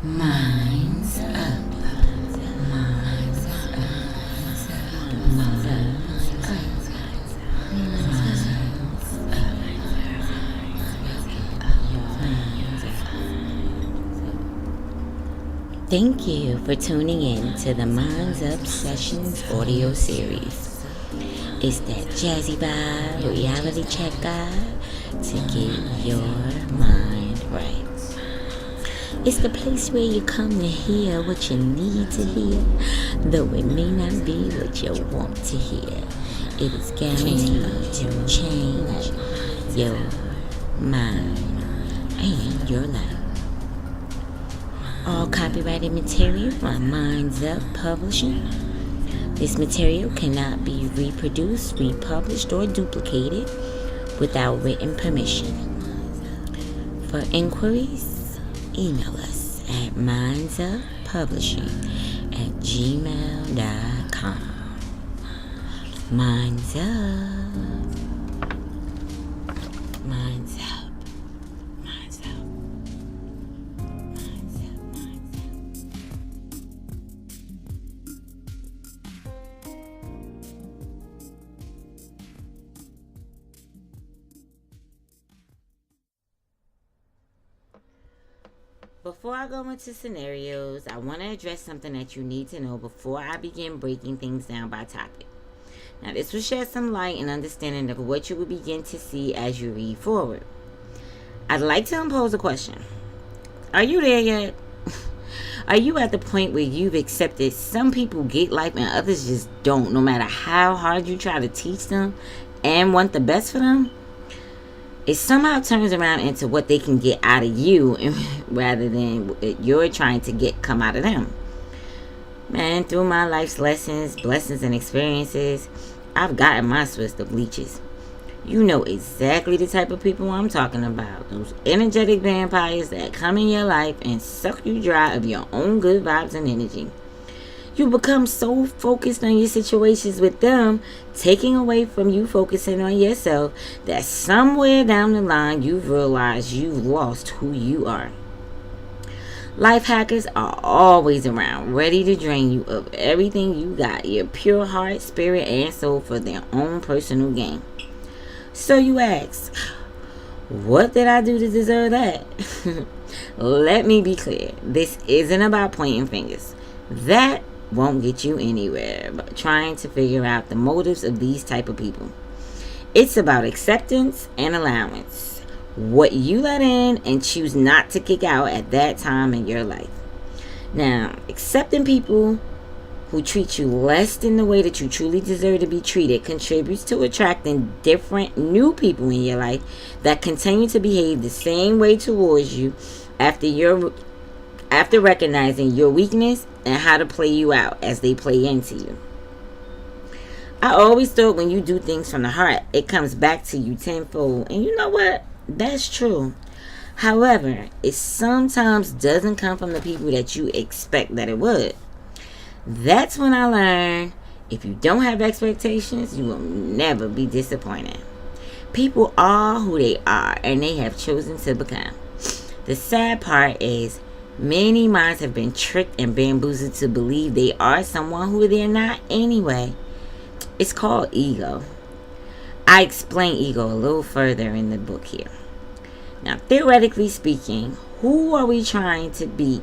Minds up. Minds up. Minds up. Thank you for tuning in to the Minds Up Sessions audio series. It's that jazzy vibe reality check guide to get your mind right. It's the place where you come to hear what you need to hear, though it may not be what you want to hear. It is guaranteed to change your mind and your life. All copyrighted material from Minds Up Publishing. This material cannot be reproduced, republished, or duplicated without written permission. For inquiries, email us at mindsuppublishing@gmail.com. Minds up. Minds up. Minds up. Minds up. Minds up. Before I go into scenarios, I want to address something that you need to know before I begin breaking things down by topic. Now, this will shed some light and understanding of what you will begin to see as you read forward. I'd like to impose a question. Are you there yet? Are you at the point where you've accepted some people get life and others just don't, no matter how hard you try to teach them and want the best for them? It somehow turns around into what they can get out of you rather than what you're trying to come out of them. Man, through my life's lessons, blessings, and experiences, I've gotten my Swiss of leeches. You know exactly the type of people I'm talking about. Those energetic vampires that come in your life and suck you dry of your own good vibes and energy. You become so focused on your situations with them, taking away from you focusing on yourself, that somewhere down the line you've realized you've lost who you are. Life hackers are always around, ready to drain you of everything you got, your pure heart, spirit, and soul for their own personal gain. So you ask, what did I do to deserve that? Let me be clear, this isn't about pointing fingers. That won't get you anywhere but trying to figure out the motives of these type of people. It's about acceptance and allowance. What you let in and choose not to kick out at that time in your life. Now, accepting people who treat you less than the way that you truly deserve to be treated contributes to attracting different new people in your life that continue to behave the same way towards you after recognizing your weakness and how to play you out as they play into you. I always thought when you do things from the heart, it comes back to you tenfold. And you know what? That's true. However, it sometimes doesn't come from the people that you expect that it would. That's when I learned, if you don't have expectations, you will never be disappointed. People are who they are, and they have chosen to become. The sad part is, many minds have been tricked and bamboozled to believe they are someone who they're not anyway. It's called ego. I explain ego a little further in the book here. Now, theoretically speaking, who are we trying to be?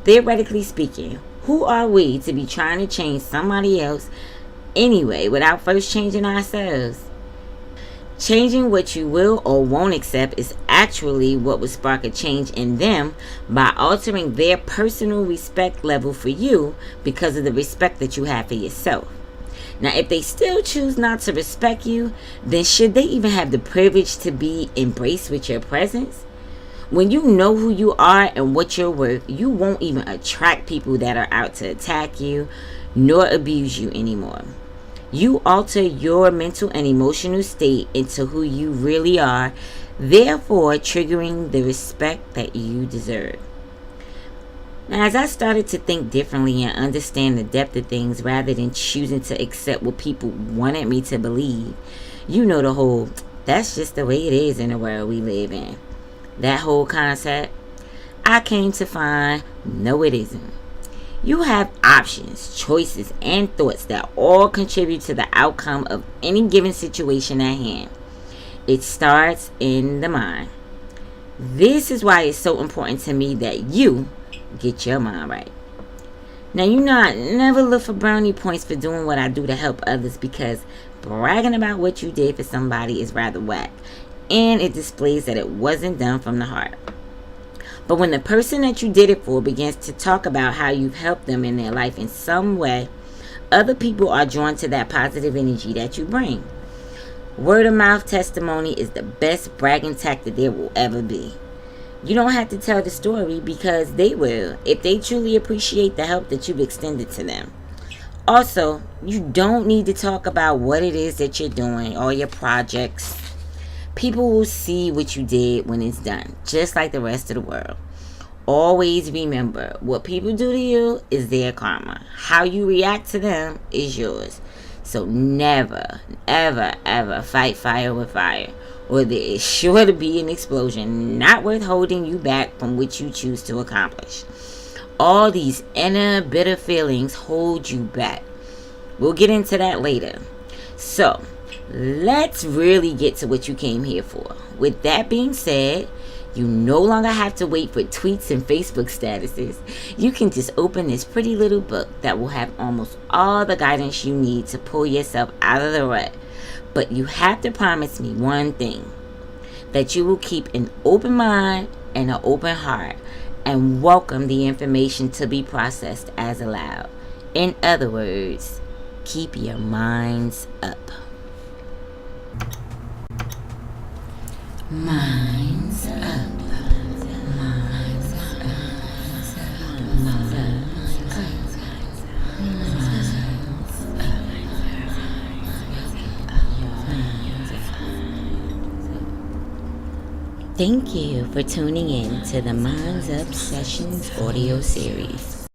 Theoretically speaking, who are we to be trying to change somebody else anyway without first changing ourselves? Changing what you will or won't accept is actually what would spark a change in them by altering their personal respect level for you because of the respect that you have for yourself. Now, if they still choose not to respect you, then should they even have the privilege to be embraced with your presence? When you know who you are and what you're worth, you won't even attract people that are out to attack you nor abuse you anymore. You alter your mental and emotional state into who you really are, therefore triggering the respect that you deserve. Now, as I started to think differently and understand the depth of things rather than choosing to accept what people wanted me to believe, you know the whole, that's just the way it is in the world we live in. That whole concept, I came to find, no it isn't. You have options, choices, and thoughts that all contribute to the outcome of any given situation at hand. It starts in the mind. This is why it's so important to me that you get your mind right. Now, you know I never look for brownie points for doing what I do to help others, because bragging about what you did for somebody is rather whack, and it displays that it wasn't done from the heart. But when the person that you did it for begins to talk about how you've helped them in their life in some way, other people are drawn to that positive energy that you bring. Word of mouth testimony is the best bragging tactic there will ever be. You don't have to tell the story, because they will, if they truly appreciate the help that you've extended to them. Also, you don't need to talk about what it is that you're doing or your projects. People will see what you did when it's done, just like the rest of the world. Always remember, what people do to you is their karma. How you react to them is yours. So never, ever, ever fight fire with fire, or there is sure to be an explosion not worth holding you back from what you choose to accomplish. All these inner bitter feelings hold you back. We'll get into that later. So, let's really get to what you came here for. With that being said, you no longer have to wait for tweets and Facebook statuses. You can just open this pretty little book that will have almost all the guidance you need to pull yourself out of the rut. But you have to promise me one thing: that you will keep an open mind and an open heart, and welcome the information to be processed as allowed. In other words, keep your minds up. Minds up. Minds up. Minds up. Thank you for tuning in to the Minds Up Sessions audio series.